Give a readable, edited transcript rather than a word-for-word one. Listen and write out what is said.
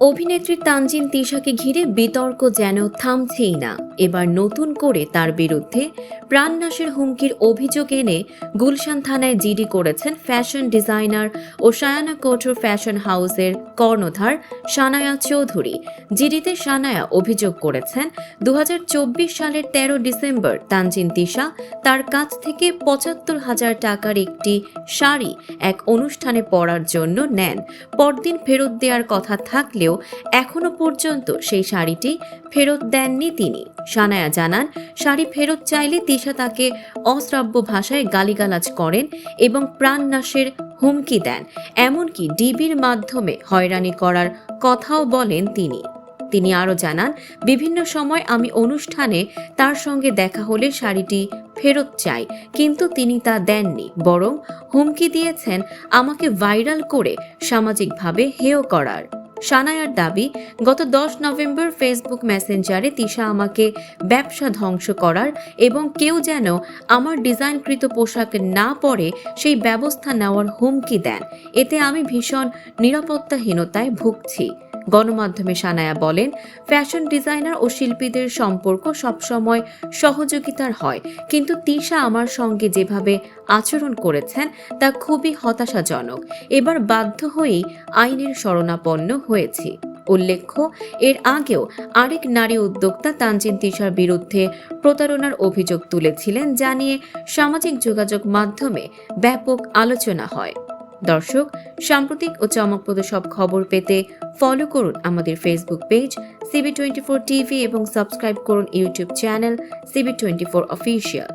অভিনেত্রী তানজিন তিশাকে ঘিরে বিতর্ক যেন থামছেই না। এবার নতুন করে তার বিরুদ্ধে প্রাণনাশের হুমকির অভিযোগ এনে গুলশান থানায় জিডি করেছেন ফ্যাশন ডিজাইনার ও সায়ানা কোটর ফ্যাশন হাউসের কর্ণধার সানায়া চৌধুরী। জিডিতে সানায়া অভিযোগ করেছেন 2024 সালের 13 ডিসেম্বর তানজিন তিশা তার কাছ থেকে 75,000 টাকার একটি শাড়ি এক অনুষ্ঠানে পরার জন্য নেন। পরদিন ফেরত দেওয়ার কথা থাকলেও এখনো পর্যন্ত সেই শাড়িটি ফেরত দেননি তিনি। সানায়া জানান, শাড়ি ফেরত চাইলে তিশা তাকে অশ্রাব্য ভাষায় গালিগালাজ করেন এবং প্রাণনাশের হুমকি দেন। এমনকি ডিবির মাধ্যমে হয়রানি করার কথাও বলেন তিনি আরও জানান, বিভিন্ন সময় আমি অনুষ্ঠানে তার সঙ্গে দেখা হলে শাড়িটি ফেরত চাই, কিন্তু তিনি তা দেননি, বরং হুমকি দিয়েছেন আমাকে ভাইরাল করে সামাজিকভাবে হেয় করার। সানায়ার দাবি, গত 10 নভেম্বর ফেসবুক মেসেঞ্জারে তিশা আমাকে ব্যবসা ধ্বংস করার এবং কেউ যেন আমার ডিজাইনকৃত পোশাক না পরে সেই ব্যবস্থা নেওয়ার হুমকি দেন। এতে আমি ভীষণ নিরাপত্তাহীনতায় ভুগছি। গণমাধ্যমে সানায়া বলেন, ফ্যাশন ডিজাইনার ও শিল্পীদের সম্পর্ক সবসময় সহযোগিতার হয়, কিন্তু তিশা আমার সঙ্গে যেভাবে আচরণ করেছেন তা খুবই হতাশাজনক। এবার বাধ্য হয়েই আইনের শরণাপন্ন হয়েছি। উল্লেখ্য, এর আগেও আরেক নারী উদ্যোক্তা তানজিন তিশার বিরুদ্ধে প্রতারণার অভিযোগ তুলেছিলেন, যা নিয়ে সামাজিক যোগাযোগ মাধ্যমে ব্যাপক আলোচনা হয়। দর্শক, সাম্প্রতিক ও চমকপ্রদ সব খবর পেতে ফলো করুন আমাদের ফেসবুক পেজ CB24 টিভি এবং সাবস্ক্রাইব করুন ইউটিউব চ্যানেল CB24 অফিসিয়াল।